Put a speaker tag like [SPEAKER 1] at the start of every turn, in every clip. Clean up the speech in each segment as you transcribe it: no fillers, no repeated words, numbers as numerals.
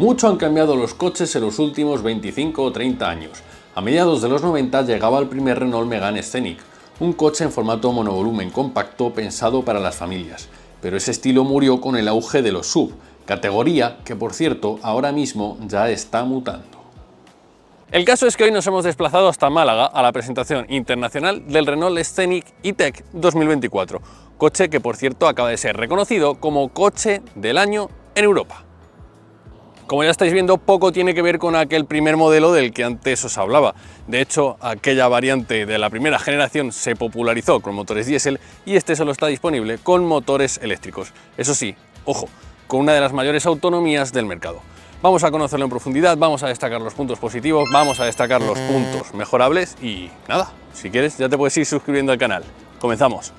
[SPEAKER 1] Mucho han cambiado los coches en los últimos 25 o 30 años. A mediados de los 90 llegaba el primer Renault Megane Scenic, un coche en formato monovolumen compacto pensado para las familias. Pero ese estilo murió con el auge de los SUV, categoría que, por cierto, ahora mismo ya está mutando. El caso es que hoy nos hemos desplazado hasta Málaga a la presentación internacional del Renault Scenic E-Tech 2024, coche que, por cierto, acaba de ser reconocido como coche del año en Europa. Como ya estáis viendo, poco tiene que ver con aquel primer modelo del que antes os hablaba. De hecho, aquella variante de la primera generación se popularizó con motores diésel y este solo está disponible con motores eléctricos. Eso sí, ojo, con una de las mayores autonomías del mercado. Vamos a conocerlo en profundidad, vamos a destacar los puntos positivos, vamos a destacar los puntos mejorables y nada, si quieres ya te puedes ir suscribiendo al canal. Comenzamos.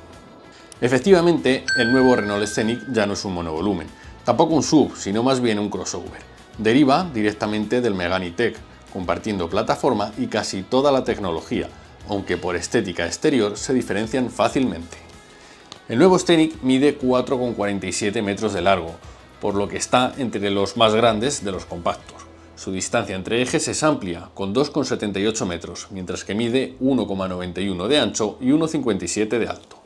[SPEAKER 1] Efectivamente, el nuevo Renault Scenic ya no es un monovolumen, tampoco un SUV, sino más bien un crossover. Deriva directamente del Megane E-Tech, compartiendo plataforma y casi toda la tecnología, aunque por estética exterior se diferencian fácilmente. El nuevo Scenic mide 4,47 metros de largo, por lo que está entre los más grandes de los compactos. Su distancia entre ejes es amplia, con 2,78 metros, mientras que mide 1,91 de ancho y 1,57 de alto.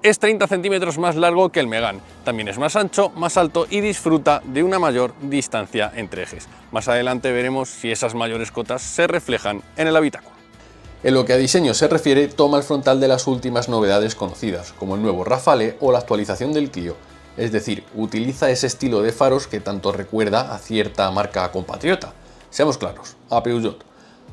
[SPEAKER 1] Es 30 centímetros más largo que el Megane, también es más ancho, más alto y disfruta de una mayor distancia entre ejes. Más adelante veremos si esas mayores cotas se reflejan en el habitáculo. En lo que a diseño se refiere, toma el frontal de las últimas novedades conocidas, como el nuevo Rafale o la actualización del Clio, es decir, utiliza ese estilo de faros que tanto recuerda a cierta marca compatriota. Seamos claros, a Peugeot.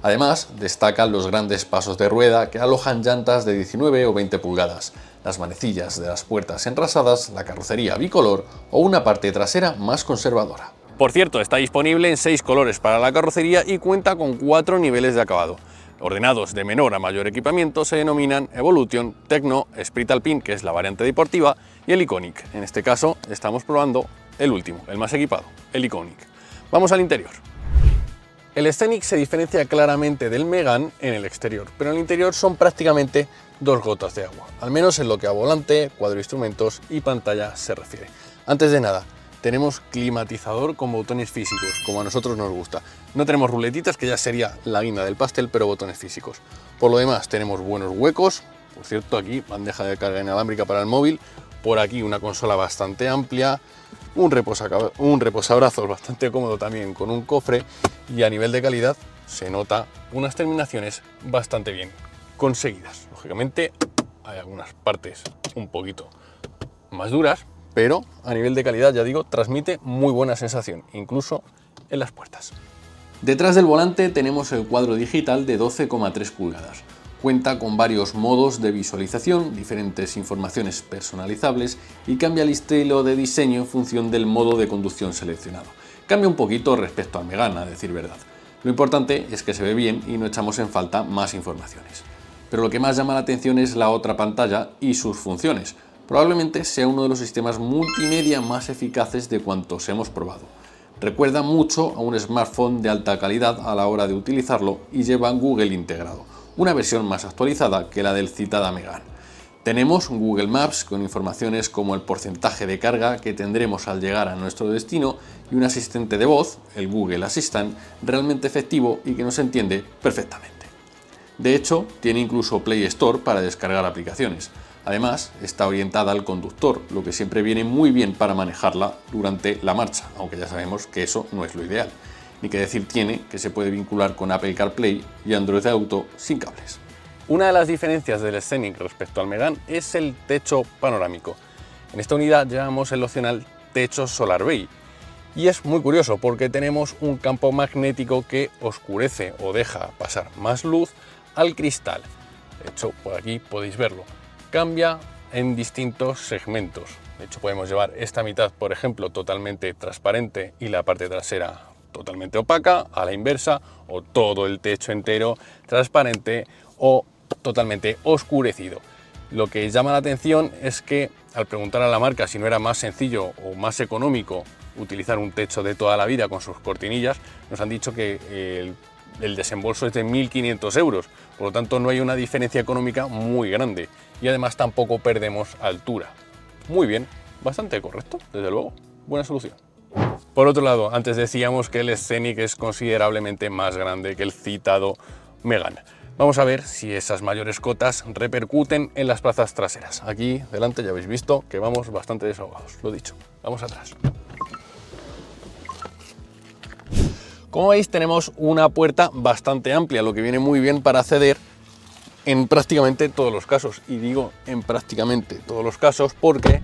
[SPEAKER 1] Además, destacan los grandes pasos de rueda que alojan llantas de 19 o 20 pulgadas, las manecillas de las puertas enrasadas, la carrocería bicolor o una parte trasera más conservadora. Por cierto, está disponible en 6 colores para la carrocería y cuenta con 4 niveles de acabado. Ordenados de menor a mayor equipamiento se denominan Evolution, Techno, Esprit Alpine, que es la variante deportiva, y el Iconic. En este caso estamos probando el último, el más equipado, el Iconic. Vamos al interior. El Scenic se diferencia claramente del Megane en el exterior, pero en el interior son prácticamente 2 gotas de agua, al menos en lo que a volante, cuadro de instrumentos y pantalla se refiere. Antes de nada, tenemos climatizador con botones físicos, como a nosotros nos gusta. No tenemos ruletitas, que ya sería la guinda del pastel, pero botones físicos. Por lo demás, tenemos buenos huecos. Por cierto, aquí bandeja de carga inalámbrica para el móvil. Por aquí una consola bastante amplia. Un reposabrazos bastante cómodo también con un cofre. Y a nivel de calidad se nota unas terminaciones bastante bien conseguidas. Lógicamente hay algunas partes un poquito más duras, pero a nivel de calidad, ya digo, transmite muy buena sensación, incluso en las puertas. Detrás del volante tenemos el cuadro digital de 12,3 pulgadas. Cuenta con varios modos de visualización, diferentes informaciones personalizables y cambia el estilo de diseño en función del modo de conducción seleccionado. Cambia un poquito respecto al Megane, a decir verdad. Lo importante es que se ve bien y no echamos en falta más informaciones. Pero lo que más llama la atención es la otra pantalla y sus funciones. Probablemente sea uno de los sistemas multimedia más eficaces de cuantos hemos probado. Recuerda mucho a un smartphone de alta calidad a la hora de utilizarlo y lleva Google integrado, una versión más actualizada que la del citada Megane. Tenemos Google Maps con informaciones como el porcentaje de carga que tendremos al llegar a nuestro destino y un asistente de voz, el Google Assistant, realmente efectivo y que nos entiende perfectamente. De hecho, tiene incluso Play Store para descargar aplicaciones. Además, está orientada al conductor, lo que siempre viene muy bien para manejarla durante la marcha, aunque ya sabemos que eso no es lo ideal. Ni que decir tiene que se puede vincular con Apple CarPlay y Android Auto sin cables. Una de las diferencias del Scenic respecto al Megane es el techo panorámico. En esta unidad llevamos el opcional techo Solar Bay. Y es muy curioso porque tenemos un campo magnético que oscurece o deja pasar más luz al cristal. De hecho, por aquí podéis verlo. Cambia en distintos segmentos. De hecho, podemos llevar esta mitad, por ejemplo, totalmente transparente y la parte trasera totalmente opaca, a la inversa, o todo el techo entero transparente o totalmente oscurecido. Lo que llama la atención es que al preguntar a la marca si no era más sencillo o más económico utilizar un techo de toda la vida con sus cortinillas, nos han dicho que el desembolso es de 1.500 euros, por lo tanto no hay una diferencia económica muy grande y además tampoco perdemos altura. Muy bien, bastante correcto, desde luego, buena solución. Por otro lado, antes decíamos que el Scenic es considerablemente más grande que el citado Megane. Vamos a ver si esas mayores cotas repercuten en las plazas traseras. Aquí delante ya habéis visto que vamos bastante desahogados, lo dicho. Vamos atrás. Como veis, tenemos una puerta bastante amplia, lo que viene muy bien para acceder en prácticamente todos los casos. Y digo en prácticamente todos los casos porque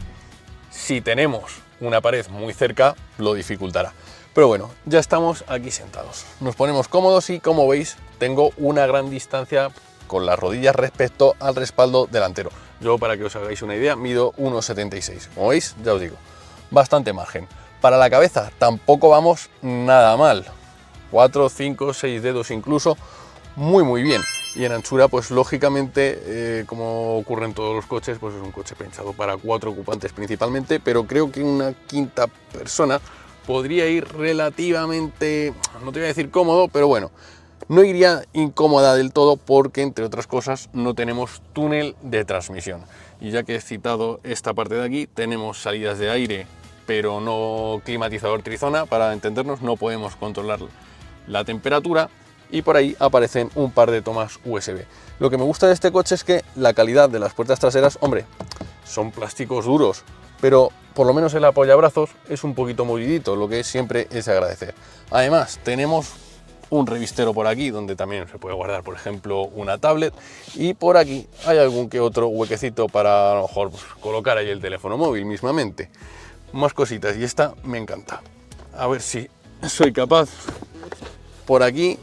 [SPEAKER 1] si tenemos una pared muy cerca, lo dificultará. Pero bueno, ya estamos aquí sentados. Nos ponemos cómodos y, como veis, tengo una gran distancia con las rodillas respecto al respaldo delantero. Yo, para que os hagáis una idea, mido 1,76. Como veis, ya os digo, bastante margen. Para la cabeza tampoco vamos nada mal. 4, 5, 6 dedos incluso, muy bien. Y en anchura, pues lógicamente, como ocurre en todos los coches, pues es un coche pensado para 4 ocupantes principalmente, pero creo que una quinta persona podría ir relativamente, no te voy a decir cómodo, pero bueno, no iría incómoda del todo porque, entre otras cosas, no tenemos túnel de transmisión. Y ya que he citado esta parte de aquí, tenemos salidas de aire, pero no climatizador trizona, para entendernos, no podemos controlar la temperatura. Y por ahí aparecen un par de tomas USB. Lo que me gusta de este coche es que la calidad de las puertas traseras, hombre, son plásticos duros, pero por lo menos el apoyabrazos es un poquito movidito, lo que siempre es agradecer. Además, tenemos un revistero por aquí donde también se puede guardar, por ejemplo, una tablet, y por aquí hay algún que otro huequecito para, a lo mejor, pues, colocar ahí el teléfono móvil mismamente. Más cositas, y esta me encanta. A ver si soy capaz. Por aquí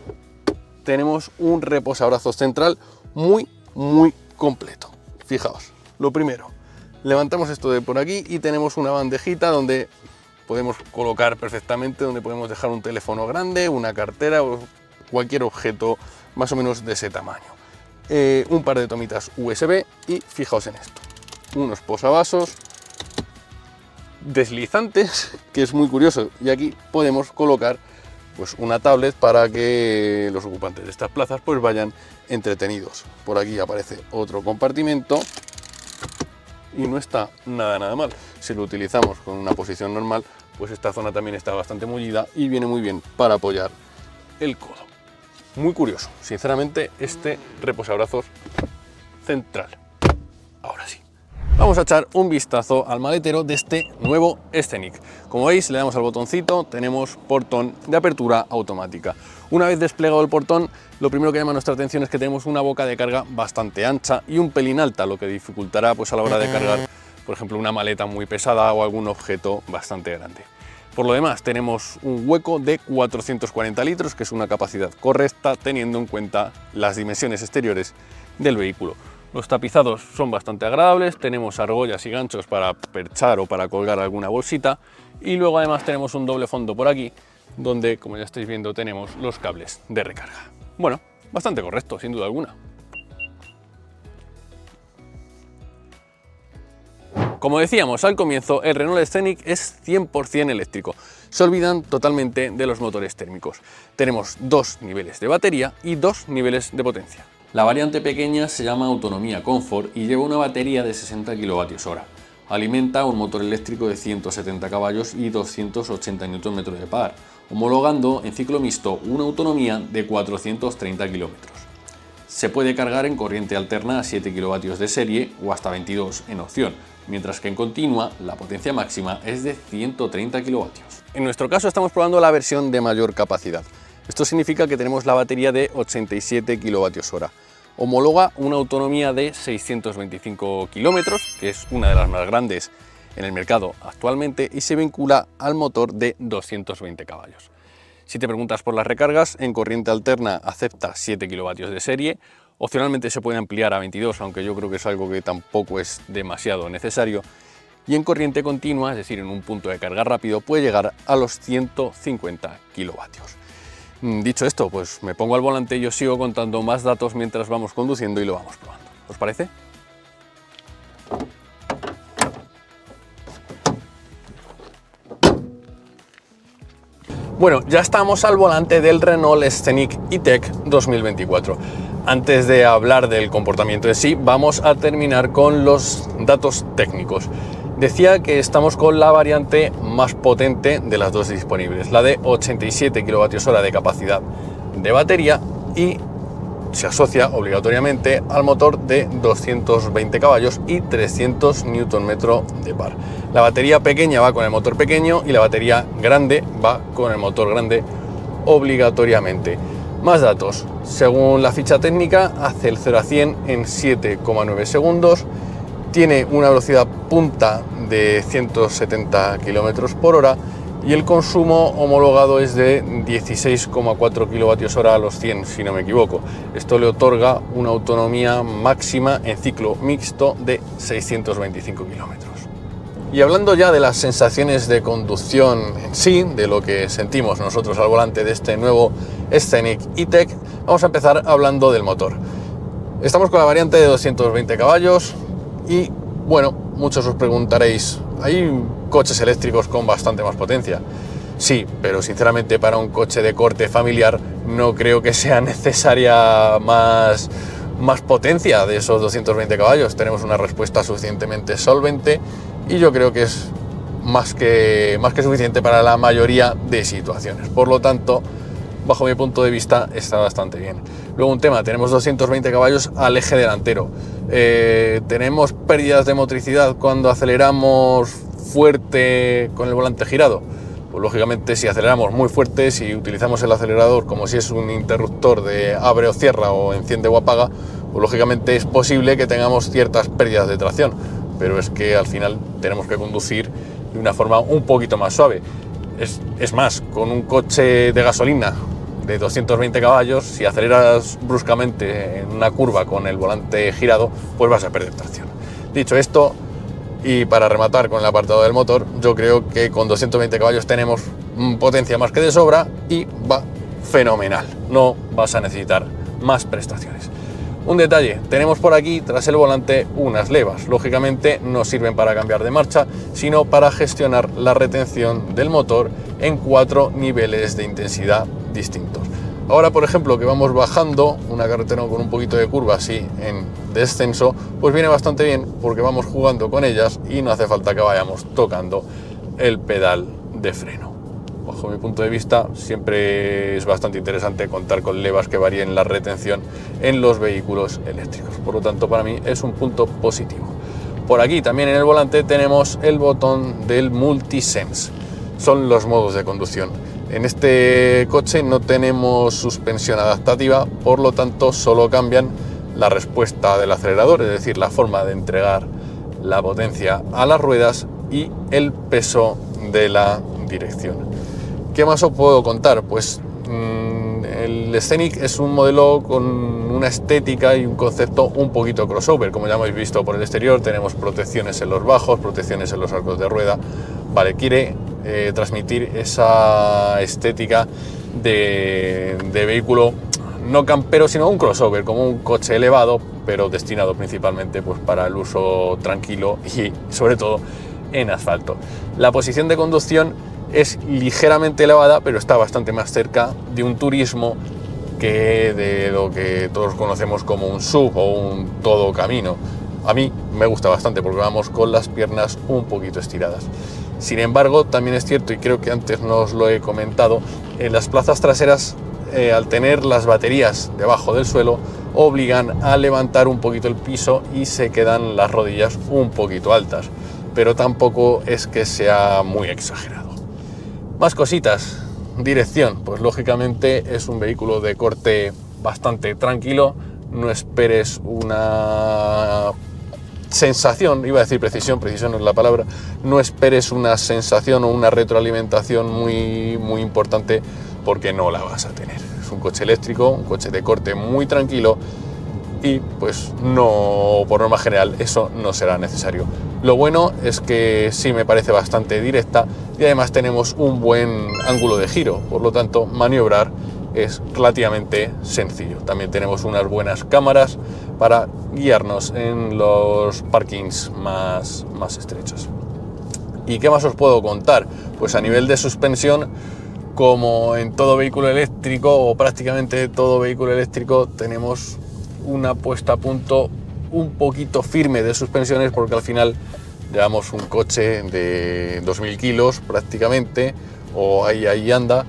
[SPEAKER 1] tenemos un reposabrazos central muy completo. Fijaos, lo primero, levantamos esto de por aquí y tenemos una bandejita donde podemos colocar perfectamente, donde podemos dejar un teléfono grande, una cartera o cualquier objeto más o menos de ese tamaño. Un par de tomitas USB y fijaos en esto, unos posavasos deslizantes, que es muy curioso, y aquí podemos colocar pues una tablet para que los ocupantes de estas plazas pues vayan entretenidos. Por aquí aparece otro compartimento y no está nada mal. Si lo utilizamos con una posición normal, pues esta zona también está bastante mullida y viene muy bien para apoyar el codo. Muy curioso, sinceramente, este reposabrazos central. Ahora sí, vamos a echar un vistazo al maletero de este nuevo Scenic. Como veis, le damos al botoncito, tenemos portón de apertura automática. Una vez desplegado el portón, lo primero que llama nuestra atención es que tenemos una boca de carga bastante ancha y un pelín alta, lo que dificultará pues a la hora de cargar, por ejemplo, una maleta muy pesada o algún objeto bastante grande. Por lo demás, tenemos un hueco de 440 litros, que es una capacidad correcta teniendo en cuenta las dimensiones exteriores del vehículo. Los tapizados son bastante agradables, tenemos argollas y ganchos para perchar o para colgar alguna bolsita, y luego además tenemos un doble fondo por aquí, donde, como ya estáis viendo, tenemos los cables de recarga. Bueno, bastante correcto, sin duda alguna. Como decíamos al comienzo, el Renault Scenic es 100% eléctrico. Se olvidan totalmente de los motores térmicos. Tenemos 2 niveles de batería y 2 niveles de potencia. La variante pequeña se llama Autonomía Comfort y lleva una batería de 60 kWh. Alimenta un motor eléctrico de 170 caballos y 280 Nm de par, homologando en ciclo mixto una autonomía de 430 km. Se puede cargar en corriente alterna a 7 kW de serie o hasta 22 en opción, mientras que en continua la potencia máxima es de 130 kW. En nuestro caso estamos probando la versión de mayor capacidad. Esto significa que tenemos la batería de 87 kWh. Homologa una autonomía de 625 km, que es una de las más grandes en el mercado actualmente, y se vincula al motor de 220 caballos. Si te preguntas por las recargas, en corriente alterna acepta 7 kW de serie, opcionalmente se puede ampliar a 22, aunque yo creo que es algo que tampoco es demasiado necesario, y en corriente continua, es decir, en un punto de carga rápido, puede llegar a los 150 kW. Dicho esto, pues me pongo al volante y os sigo contando más datos mientras vamos conduciendo y lo vamos probando. ¿Os parece? Bueno, ya estamos al volante del Renault Scenic E-Tech 2024. Antes de hablar del comportamiento en sí, vamos a terminar con los datos técnicos. Decía que estamos con la variante más potente de las dos disponibles, la de 87 kWh de capacidad de batería, y se asocia obligatoriamente al motor de 220 caballos y 300 Nm de par. La batería pequeña va con el motor pequeño y la batería grande va con el motor grande obligatoriamente. Más datos: según la ficha técnica, hace el 0 a 100 en 7,9 segundos, tiene una velocidad punta de 170 km por hora y el consumo homologado es de 16,4 kWh a los 100, si no me equivoco. Esto le otorga una autonomía máxima en ciclo mixto de 625 km. Y hablando ya de las sensaciones de conducción en sí, de lo que sentimos nosotros al volante de este nuevo Scenic E-Tech, vamos a empezar hablando del motor. Estamos con la variante de 220 caballos y, bueno, muchos os preguntaréis, ¿hay coches eléctricos con bastante más potencia? Sí, pero sinceramente para un coche de corte familiar no creo que sea necesaria más potencia de esos 220 caballos. Tenemos una respuesta suficientemente solvente y yo creo que es más que suficiente para la mayoría de situaciones. Por lo tanto, bajo mi punto de vista, está bastante bien. Luego un tema: tenemos 220 caballos al eje delantero. ¿Tenemos pérdidas de motricidad cuando aceleramos fuerte con el volante girado? Pues lógicamente, si aceleramos muy fuerte, si utilizamos el acelerador como si es un interruptor de abre o cierra o enciende o apaga, pues lógicamente es posible que tengamos ciertas pérdidas de tracción, pero es que al final tenemos que conducir de una forma un poquito más suave. Es más, con un coche de gasolina de 220 caballos, si aceleras bruscamente en una curva con el volante girado, pues vas a perder tracción. Dicho esto, y para rematar con el apartado del motor, yo creo que con 220 caballos tenemos potencia más que de sobra y va fenomenal. No vas a necesitar más prestaciones. Un detalle: tenemos por aquí, tras el volante, unas levas. Lógicamente no sirven para cambiar de marcha, sino para gestionar la retención del motor en 4 niveles de intensidad distintos. Ahora, por ejemplo, que vamos bajando una carretera con un poquito de curva así en descenso, pues viene bastante bien porque vamos jugando con ellas y no hace falta que vayamos tocando el pedal de freno. Bajo mi punto de vista, siempre es bastante interesante contar con levas que varíen la retención en los vehículos eléctricos. Por lo tanto, para mí es un punto positivo. Por aquí también en el volante tenemos el botón del Multisense. Son los modos de conducción. En este coche no tenemos suspensión adaptativa, por lo tanto solo cambian la respuesta del acelerador, es decir, la forma de entregar la potencia a las ruedas, y el peso de la dirección. ¿Qué más os puedo contar? Pues el Scenic es un modelo con una estética y un concepto un poquito crossover. Como ya hemos visto por el exterior, tenemos protecciones en los bajos, protecciones en los arcos de rueda. Vale, quiere transmitir esa estética de vehículo no campero, sino un crossover, como un coche elevado, pero destinado principalmente pues para el uso tranquilo y sobre todo en asfalto. La posición de conducción es ligeramente elevada, pero está bastante más cerca de un turismo que de lo que todos conocemos como un SUV o un todo camino. A mí me gusta bastante porque vamos con las piernas un poquito estiradas. Sin embargo, también es cierto, y creo que antes no os lo he comentado, en las plazas traseras, al tener las baterías debajo del suelo, obligan a levantar un poquito el piso y se quedan las rodillas un poquito altas, pero tampoco es que sea muy exagerado. Más cositas. Dirección, pues lógicamente es un vehículo de corte bastante tranquilo. No esperes una sensación, iba a decir precisión no es la palabra, no esperes una sensación o una retroalimentación muy importante, porque no la vas a tener. Es un coche eléctrico, un coche de corte muy tranquilo y pues no, por norma general, eso no será necesario. Lo bueno es que sí me parece bastante directa y además tenemos un buen ángulo de giro, por lo tanto maniobrar es relativamente sencillo. También tenemos unas buenas cámaras para guiarnos en los parkings más estrechos. ¿Y qué más os puedo contar? Pues a nivel de suspensión, como en todo vehículo eléctrico o prácticamente todo vehículo eléctrico, tenemos una puesta a punto un poquito firme de suspensiones, porque al final
[SPEAKER 2] llevamos un coche de 2000 kilos prácticamente, o ahí anda,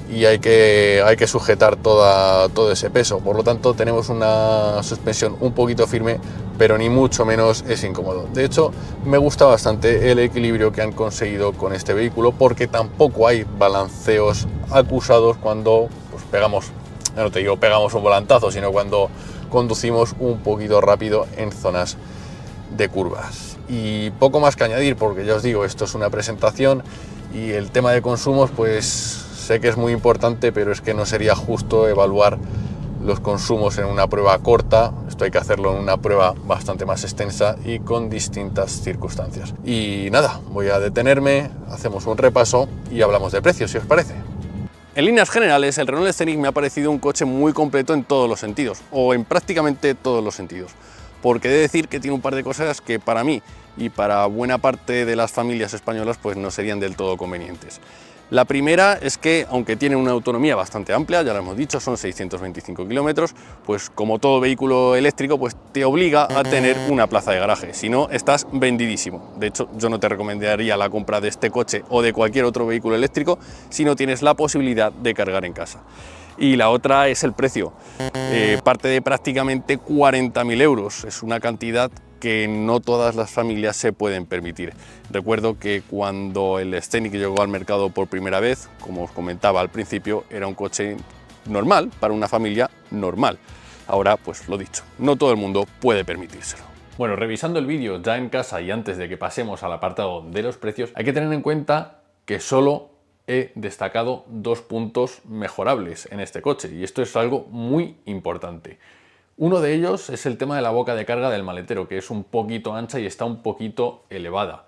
[SPEAKER 2] y hay que sujetar todo ese peso. Por lo tanto, tenemos una suspensión un poquito firme, pero ni mucho menos es incómodo. De hecho, me gusta bastante el equilibrio que han conseguido con este vehículo, porque tampoco hay balanceos acusados cuando pues, pegamos, no te digo pegamos un volantazo, sino cuando conducimos un poquito rápido en zonas de curvas. Y poco más que añadir, porque ya os digo, esto es una presentación y el tema de consumos, pues sé que es muy importante, pero es que no sería justo evaluar los consumos en una prueba corta. Esto hay que hacerlo en una prueba bastante más extensa y con distintas circunstancias. Y nada, voy a detenerme, hacemos un repaso y hablamos de precios, si os parece.
[SPEAKER 1] En líneas generales, el Renault Scenic me ha parecido un coche muy completo en todos los sentidos, o en prácticamente todos los sentidos, porque he de decir que tiene un par de cosas que para mí y para buena parte de las familias españolas pues no serían del todo convenientes. La primera es que, aunque tiene una autonomía bastante amplia, ya lo hemos dicho, son 625 kilómetros, pues como todo vehículo eléctrico, pues te obliga a tener una plaza de garaje, si no estás vendidísimo. De hecho, yo no te recomendaría la compra de este coche o de cualquier otro vehículo eléctrico si no tienes la posibilidad de cargar en casa. Y la otra es el precio, parte de prácticamente 40.000 euros, es una cantidad que no todas las familias se pueden permitir. Recuerdo que cuando el Scenic llegó al mercado por primera vez, como os comentaba al principio, era un coche normal para una familia normal. Ahora, pues lo dicho, no todo el mundo puede permitírselo. Bueno, revisando el vídeo ya en casa y antes de que pasemos al apartado de los precios, hay que tener en cuenta que solo he destacado 2 puntos mejorables en este coche, y esto es algo muy importante. Uno de ellos es el tema de la boca de carga del maletero, que es un poquito ancha y está un poquito elevada.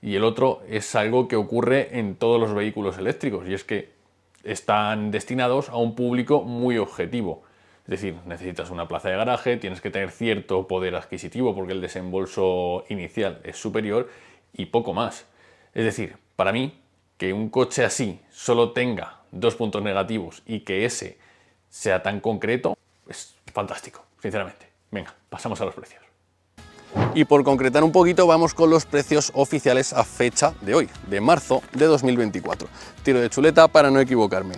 [SPEAKER 1] Y el otro es algo que ocurre en todos los vehículos eléctricos, y es que están destinados a un público muy objetivo. Es decir, necesitas una plaza de garaje, tienes que tener cierto poder adquisitivo porque el desembolso inicial es superior y poco más. Es decir, para mí, que un coche así solo tenga 2 puntos negativos y que ese sea tan concreto, es fantástico, sinceramente. Venga, pasamos a los precios. Y por concretar un poquito, vamos con los precios oficiales a fecha de hoy, de marzo de 2024. Tiro de chuleta para no equivocarme.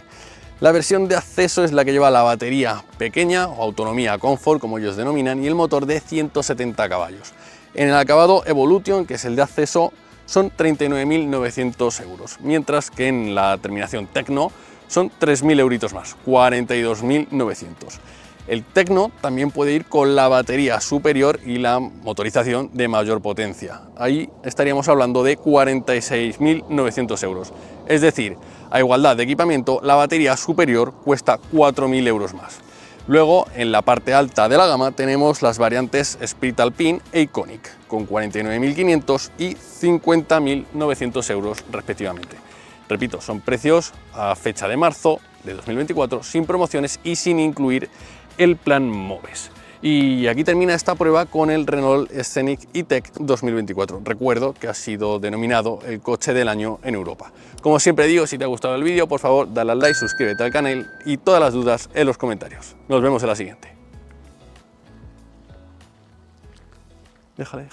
[SPEAKER 1] La versión de acceso es la que lleva la batería pequeña o autonomía Comfort, como ellos denominan, y el motor de 170 caballos. En el acabado Evolution, que es el de acceso, son 39.900 euros, mientras que en la terminación Tecno son 3.000 euritos más, 42.900. El Tecno también puede ir con la batería superior y la motorización de mayor potencia. Ahí estaríamos hablando de 46.900 euros. Es decir, a igualdad de equipamiento, la batería superior cuesta 4.000 euros más. Luego, en la parte alta de la gama, tenemos las variantes Spirit Alpine e Iconic, con 49.500 y 50.900 euros respectivamente. Repito, son precios a fecha de marzo de 2024, sin promociones y sin incluir el plan MOVES. Y aquí termina esta prueba con el Renault Scenic E-Tech 2024. Recuerdo que ha sido denominado el coche del año en Europa. Como siempre digo, si te ha gustado el vídeo, por favor, dale al like, suscríbete al canal y todas las dudas en los comentarios. Nos vemos en la siguiente. Déjale.